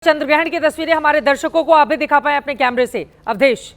चंद्रग्रहण की तस्वीरें हमारे दर्शकों को आप भी दिखा पाए अपने कैमरे से। अवधेश।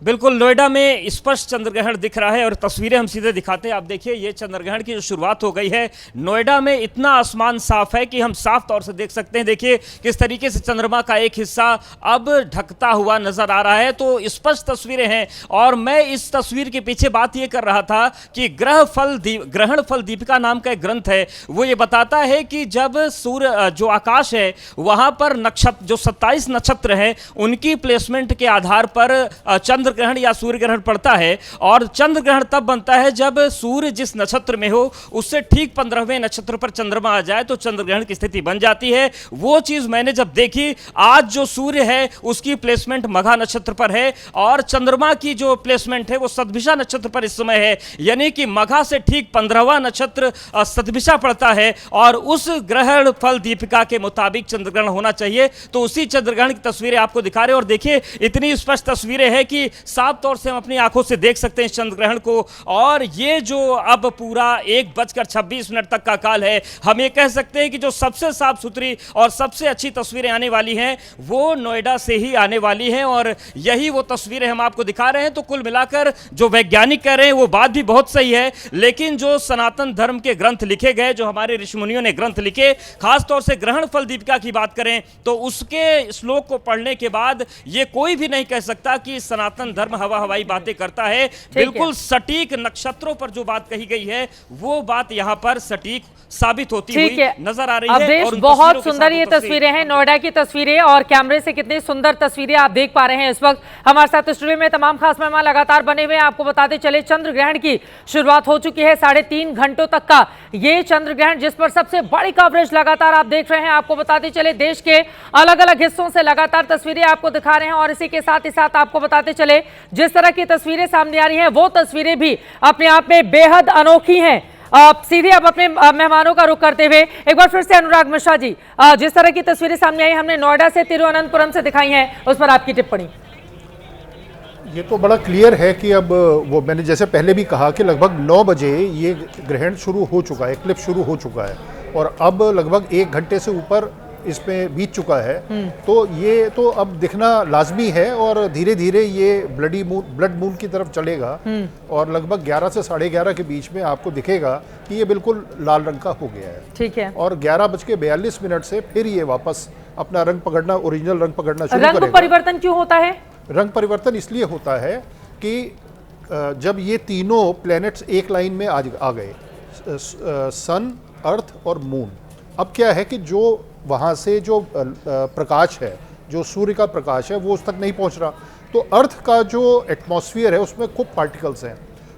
बिल्कुल, नोएडा में स्पष्ट चंद्रग्रहण दिख रहा है और तस्वीरें हम सीधे दिखाते हैं। आप देखिए, ये चंद्रग्रहण की जो शुरुआत हो गई है नोएडा में, इतना आसमान साफ है कि हम साफ तौर से देख सकते हैं। देखिए किस तरीके से चंद्रमा का एक हिस्सा अब ढकता हुआ नजर आ रहा है, तो स्पष्ट तस्वीरें हैं। और मैं इस तस्वीर के पीछे बात ये कर रहा था कि ग्रहण फल दीपिका नाम का एक ग्रंथ है, वो ये बताता है कि जब सूर्य जो आकाश है वहां पर नक्षत्र जो 27 नक्षत्र हैं उनकी प्लेसमेंट के आधार पर चंद्र ग्रहण या सूर्य ग्रहण पड़ता है। और चंद्र ग्रहण तब बनता है जब सूर्य जिस नक्षत्र में हो उससे ठीक 15वें नक्षत्र पर चंद्रमा आ जाए तो चंद्र ग्रहण की स्थिति बन जाती है। वो चीज मैंने जब देखी, आज जो सूर्य है उसकी प्लेसमेंट मघा नक्षत्र पर है और चंद्रमा की जो प्लेसमेंट है वो सतभिषा नक्षत्र पर इस समय है, यानी कि मघा से ठीक 15वां नक्षत्र सतभिषा पड़ता है और उस ग्रहण फल दीपिका के मुताबिक चंद्रग्रहण होना चाहिए। तो उसी चंद्रग्रहण की तस्वीरें आपको दिखा रहे हैं और देखिए इतनी स्पष्ट तस्वीरें हैं कि साफ तौर से हम अपनी आंखों से देख सकते हैं इस चंद्रग्रहण को। और ये जो अब पूरा 1:26 तक का काल है, हम ये कह सकते हैं कि जो सबसे साफ सुथरी और सबसे अच्छी तस्वीरें आने वाली हैं वो नोएडा से ही आने वाली हैं और यही वो तस्वीरें हम आपको दिखा रहे हैं। तो कुल मिलाकर जो वैज्ञानिक कह रहे हैं वो बात भी बहुत सही है, लेकिन जो सनातन धर्म के ग्रंथ लिखे गए, जो हमारे ऋषि मुनियों ने ग्रंथ लिखे, खासतौर से ग्रहण फल दीपिका की बात करें तो उसके श्लोक को पढ़ने के बाद ये कोई भी नहीं कह सकता कि सनातन धर्म हवा हवाई बातें करता है। बिल्कुल सटीक नक्षत्रों पर जो बात कही गई है वो बात यहाँ पर सटीक साबित होती हुई नजर आ रही है। और बहुत सुंदर ये तस्वीरें हैं, नोएडा की तस्वीरें, और कैमरे से कितनी सुंदर तस्वीरें आप देख पा रहे हैं। इस वक्त हमारे साथ स्टूडियो में तमाम खास मेहमान लगातार बने हुए हैं। आपको बताते चले चंद्र ग्रहण की शुरुआत हो चुकी है। 3.5 घंटों तक का ये चंद्र ग्रहण, जिस पर सबसे बड़ी कवरेज लगातार आप देख रहे हैं। आपको बताते चले देश के अलग अलग हिस्सों से लगातार तस्वीरें आपको दिखा रहे हैं और इसी के साथ ही साथ आपको बताते चले जिस तरह की तस्वीरें सामने आ रही हैं वो तस्वीरें भी अपने आप में बेहद अनोखी हैं। सीधे अब अपने मेहमानों का रुख करते हुए एक बार फिर से अनुराग मिश्रा जी, जिस तरह की तस्वीरें सामने आई, हमने नोएडा से तिरुवनंतपुरम से दिखाई हैं, उस पर आपकी टिप्पणी। ये तो बड़ा क्लियर है कि अब वो मैंने जैसे पहले भी कहा कि लगभग 9 बजे ये ग्रहण शुरू हो चुका है, एक्लिप्स शुरू हो चुका है और अब लगभग 1 घंटे से ऊपर इसमें बीत चुका है। तो ये तो अब दिखना लाजमी है और धीरे धीरे ये ब्लड मून की तरफ चलेगा और लगभग 11 से 11:30 के बीच में आपको दिखेगा कि ये बिल्कुल लाल रंग का हो गया है। ठीक है। और 11:42 से फिर ये वापस अपना रंग पकड़ना, ओरिजिनल रंग पकड़ना शुरू करेगा। रंग परिवर्तन क्यों होता है? रंग परिवर्तन इसलिए होता है कि जब ये तीनों प्लैनेट्स एक लाइन में आ गए, सन, अर्थ और मून, अब क्या है कि जो वहाँ से जो प्रकाश है, जो सूर्य का प्रकाश है, वो उस तक नहीं पहुँच रहा। तो अर्थ का जो एटमॉस्फेयर है उसमें खूब पार्टिकल्स हैं।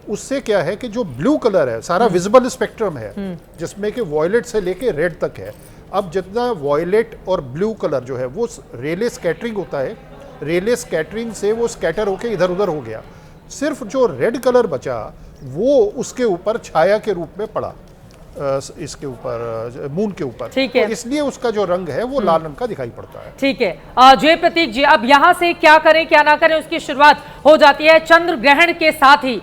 उससे क्या है कि जो ब्लू कलर है, सारा विजिबल स्पेक्ट्रम है जिसमें कि वॉयलेट से लेके रेड तक है। अब जितना वॉयलेट और ब्लू कलर जो है वो रेले स्कैटरिंग होता है, रेले स्कैटरिंग से वो स्कैटर होके इधर उधर हो गया। सिर्फ जो रेड कलर बचा वो उसके ऊपर छाया के रूप में पड़ा, इसके ऊपर, मून के ऊपर। ठीक है। तो इसलिए उसका जो रंग है वो लाल रंग का दिखाई पड़ता है। ठीक है। जय प्रतीक जी, अब यहाँ से क्या करें क्या ना करें उसकी शुरुआत हो जाती है। चंद्र ग्रहण के साथ ही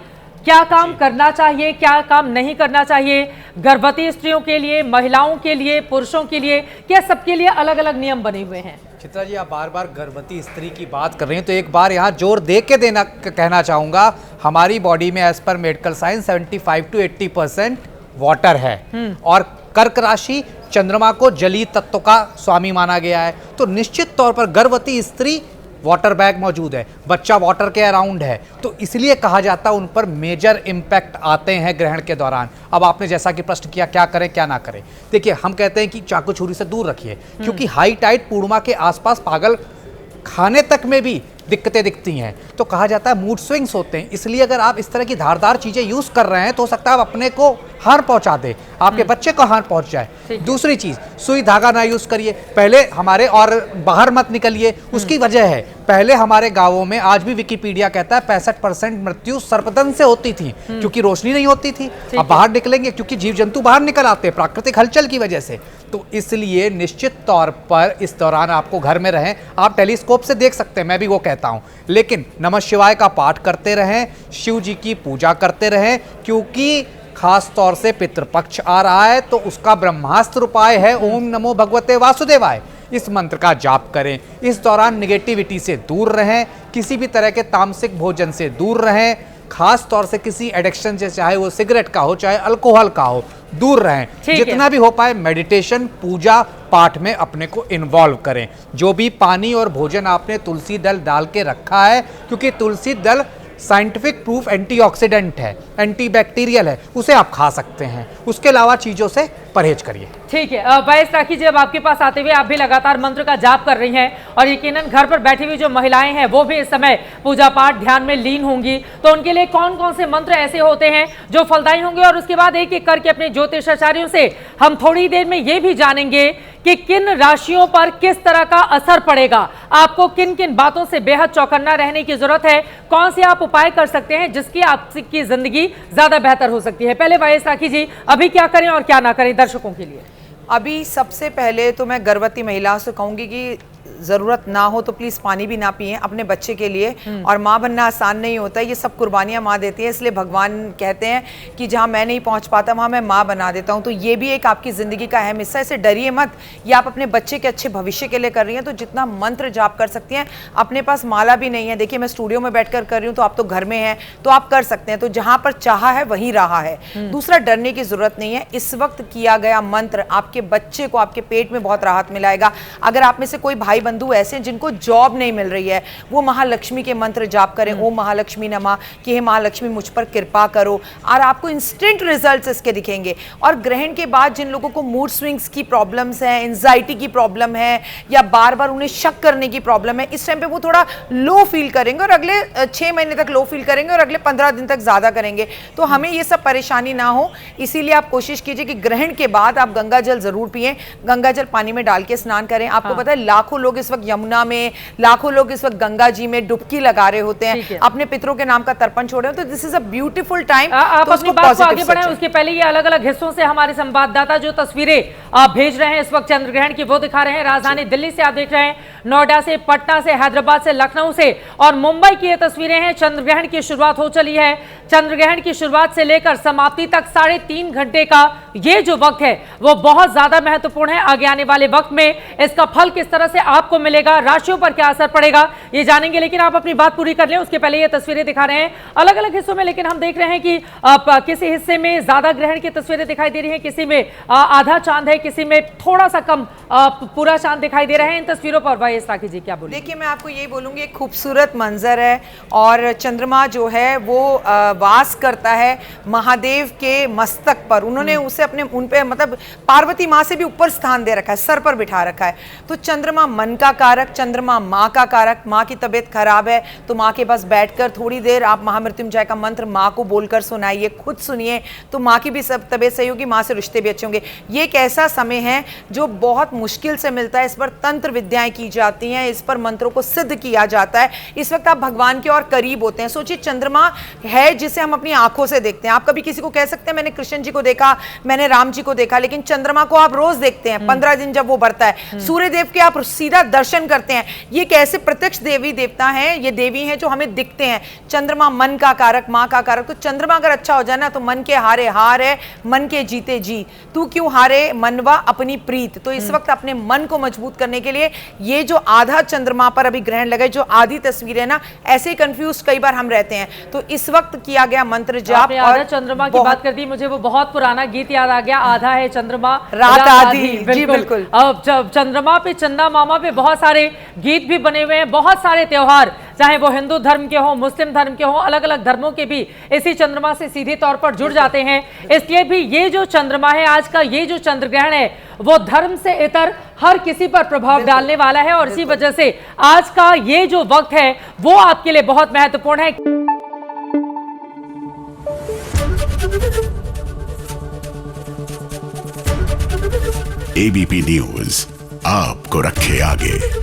क्या काम करना चाहिए, क्या काम नहीं करना चाहिए, गर्भवती स्त्रियों के लिए, महिलाओं के लिए, पुरुषों के लिए, क्या सबके लिए अलग अलग नियम बने हुए हैं? चित्रा जी, आप बार बार गर्भवती स्त्री की बात कर रही हैं तो एक बार यहाँ जोर दे के कहना चाहूँगा, हमारी बॉडी में as per medical science 75 to 80% water है और कर्क राशि चंद्रमा को जलीय तत्व का स्वामी माना गया है। तो निश्चित तौर पर गर्भवती स्त्री वाटर बैग मौजूद है, बच्चा वाटर के अराउंड है, तो इसलिए कहा जाता है उन पर मेजर इम्पैक्ट आते हैं ग्रहण के दौरान। अब आपने जैसा कि प्रश्न किया क्या करें क्या ना करें, देखिए हम कहते हैं कि चाकू छुरी से दूर रखिए, क्योंकि हाई टाइड पूर्णिमा के आसपास पागल खाने तक में भी दिक्कतें दिखती हैं। तो कहा जाता है मूड स्विंग्स होते हैं, इसलिए अगर आप इस तरह की धारदार चीजें यूज कर रहे हैं तो हो सकता है आप अपने को हार्म पहुंचा दे, आपके बच्चे को हार्म पहुंच जाए। दूसरी चीज, सुई धागा ना यूज करिए पहले हमारे, और बाहर मत निकलिए। उसकी वजह है, पहले हमारे गांवों में, आज भी विकिपीडिया कहता है 65% मृत्यु सर्पदंश से होती थी क्योंकि रोशनी नहीं होती थी। अब बाहर निकलेंगे क्योंकि जीव जंतु बाहर निकल आते हैं प्राकृतिक हलचल की वजह से। तो इसलिए निश्चित तौर पर इस दौरान आपको घर में रहें। आप टेलीस्कोप से देख सकते हैं, मैं भी वो कहता हूं, लेकिन नमः शिवाय का पाठ करते रहें, शिव जी की पूजा करते रहें, क्योंकि खास तौर से पितृपक्ष आ रहा है तो उसका ब्रह्मास्त्र उपाय है ओम नमो भगवते वासुदेवाय। इस मंत्र का जाप करें। इस दौरान निगेटिविटी से दूर रहें, किसी भी तरह के तामसिक भोजन से दूर रहें, खास तौर से किसी एडिक्शन से, चाहे वो सिगरेट का हो चाहे अल्कोहल का हो, दूर रहें। जितना भी हो पाए मेडिटेशन पूजा पाठ में अपने को इन्वॉल्व करें। जो भी पानी और भोजन आपने तुलसी दल डाल के रखा है, क्योंकि तुलसी दल साइंटिफिक प्रूफ एंटीऑक्सीडेंट है, एंटीबैक्टीरियल है, उसे आप खा सकते हैं। उसके अलावा चीजों से परहेज करिए। ठीक है वैस राखी जी, अब आपके पास आते हुए आप भी लगातार मंत्र का जाप कर रही हैं और यकीनन घर पर बैठी हुई जो महिलाएं हैं वो भी इस समय पूजा पाठ ध्यान में लीन होंगी, तो उनके लिए कौन कौन से मंत्र ऐसे होते हैं जो फलदायी होंगे, और उसके बाद एक एक करके अपने ज्योतिषाचार्यों से हम थोड़ी देर में ये भी जानेंगे कि किन राशियों पर किस तरह का असर पड़ेगा, आपको किन किन बातों से बेहद चौकन्ना रहने की जरूरत है, कौन से आप उपाय कर सकते हैं जिसकी आपकी जिंदगी ज्यादा बेहतर हो सकती है। पहले वैस राखी जी, अभी क्या करें और क्या ना करें दर्शकों के लिए? अभी सबसे पहले तो मैं गर्भवती महिलाओं से कहूंगी कि ज़रूरत ना हो तो प्लीज़ पानी भी ना पिएं अपने बच्चे के लिए। और माँ बनना आसान नहीं होता, ये सब कुर्बानियाँ माँ देती है, इसलिए भगवान कहते हैं कि जहाँ मैं नहीं पहुँच पाता वहाँ मैं माँ बना देता हूँ। तो ये भी एक आपकी ज़िंदगी का अहम हिस्सा है, इससे डरिए मत। ये आप अपने बच्चे के अच्छे भविष्य के लिए कर रही हैं, तो जितना मंत्र जाप कर सकती हैं। अपने पास माला भी नहीं है, देखिए मैं स्टूडियो में बैठ कर रही हूँ, तो आप तो घर में हैं, तो आप कर सकते हैं। तो जहाँ पर चाहा है वहीं रहा है। दूसरा, डरने की ज़रूरत नहीं है। इस वक्त किया गया मंत्र आपके बच्चे को, आपके पेट में बहुत राहत मिलाएगा। अगर आप में से कोई भाई बंधु ऐसे हैं जिनको जॉब नहीं मिल रही है, वो महालक्ष्मी के मंत्र जाप करें, ओम महालक्ष्मी नमः, कि हे महालक्ष्मी मुझ पर कृपा करो, और आपको इंस्टेंट रिजल्ट्स इसके दिखेंगे। और ग्रहण के बाद जिन लोगों को मूड स्विंग्स की प्रॉब्लम्स हैं, एंजाइटी की प्रॉब्लम है, या बार बार उन्हें शक करने की प्रॉब्लम है, इस टाइम पे वो थोड़ा लो फील करेंगे और अगले 6 महीने तक लो फील करेंगे और अगले 15 दिन तक ज्यादा करेंगे। तो हमें ये सब परेशानी ना हो, इसीलिए आप कोशिश कीजिए कि ग्रहण के बाद आप गंगा जल जरूर पिएं। गंगा जल पानी में डाल के स्नान करें। आपको पता है लाखों लोग इस वक्त यमुना में, लाखों लोग इस वक्त गंगा जी में डुबकी लगा रहे होते हैं, अपने पितरों के नाम का तर्पण छोड़ रहे हो। तो this is a beautiful time. आप अपनी बात को आगे बढ़ाएं, उसके पहले ये अलग अलग हिस्सों से हमारे संवाददाता जो तस्वीरें भेज रहे हैं इस वक्त चंद्रग्रहण की, वो दिखा रहे हैं। राजधानी दिल्ली से आप देख रहे हैं, नोएडा से, पटना से, हैदराबाद से, लखनऊ से और मुंबई की ये तस्वीरें हैं। चंद्रग्रहण की शुरुआत हो चली है। चंद्रग्रहण की शुरुआत से लेकर समाप्ति तक 3.5 घंटे का ये जो वक्त है वो बहुत ज्यादा महत्वपूर्ण है। आगे आने वाले वक्त में इसका फल किस तरह से आपको मिलेगा, राशियों पर क्या असर पड़ेगा, ये जानेंगे। लेकिन आप अपनी बात पूरी कर लें, उसके पहले ये तस्वीरें दिखा रहे हैं अलग अलग हिस्सों में। लेकिन हम देख रहे हैं कि किसी हिस्से में ज्यादा ग्रहण की तस्वीरें दिखाई दे रही हैं, किसी में आधा चांद है, किसी में थोड़ा सा कम पूरा चांद दिखाई दे रहा है। इन तस्वीरों पर वैस राखी जी क्या बोलें? देखिए मैं आपको ये बोलूंगी, एक खूबसूरत मंजर है और चंद्रमा जो है वो वास करता है महादेव के मस्तक पर। उन्होंने उसे अपने उन पे मतलब पार्वती माँ से भी ऊपर स्थान दे रखा है, सर पर बिठा रखा है। तो चंद्रमा मन का कारक, चंद्रमा माँ का कारक। माँ की तबीयत खराब है तो माँ के पास बैठकर थोड़ी देर आप महामृत्युंजय का मंत्र माँ को बोलकर सुनाइए, खुद सुनिए, तो माँ की भी सब तबीयत सही होगी, माँ से रिश्ते भी अच्छे होंगे। ये एक ऐसा समय है जो बहुत मुश्किल से मिलता है। इस पर तंत्र विद्याएं की जाती हैं, इस पर मंत्रों को सिद्ध किया जाता है। इस वक्त आप भगवान के और करीब होते हैं। सोचिए चंद्रमा है जिसे हम अपनी आंखों से देखते हैं। आप कभी किसी को कह सकते हैं मैंने कृष्ण जी को देखा, मैंने राम जी को देखा, लेकिन चंद्रमा को आप रोज देखते हैं 15 दिन जब वो बढ़ता है। सूर्य देव के आप सीधा दर्शन करते हैं। ये कैसे प्रत्यक्ष देवी देवता हैं, ये देवी हैं जो हमें दिखते हैं। चंद्रमा मन का कारक, माँ का कारक। तो चंद्रमा अगर अच्छा हो जाए ना तो मन के हारे हार है, मन के जीते जी। तू क्यों हारे मनवा अपनी प्रीत। तो इस वक्त अपने मन को मजबूत करने के लिए ये जो आधा चंद्रमा पर अभी ग्रहण लगे, जो आधी तस्वीर है ना, ऐसे ही कंफ्यूज कई बार हम रहते हैं। तो इस वक्त किया गया मंत्र जाप। और आधा चंद्रमा की बात कर दी, मुझे वो बहुत पुराना गीत याद आ गया, आधा है चंद्रमा रात आधी। जी बिल्कुल। अब चंद्रमा पे, चंदा मामा पे बहुत सारे गीत भी बने हुए हैं। बहुत सारे त्योहार, चाहे वो हिंदू धर्म के हो, मुस्लिम धर्म के हो, अलग अलग धर्मों के भी इसी चंद्रमा से सीधे तौर पर जुड़ जाते हैं। इसलिए भी ये जो चंद्रमा है, आज का ये जो चंद्रग्रहण है, वो धर्म से इतर हर किसी पर प्रभाव डालने वाला है। और इसी वजह से आज का ये जो वक्त है वो आपके लिए बहुत महत्वपूर्ण है। एबीपी न्यूज आपको रखे आगे।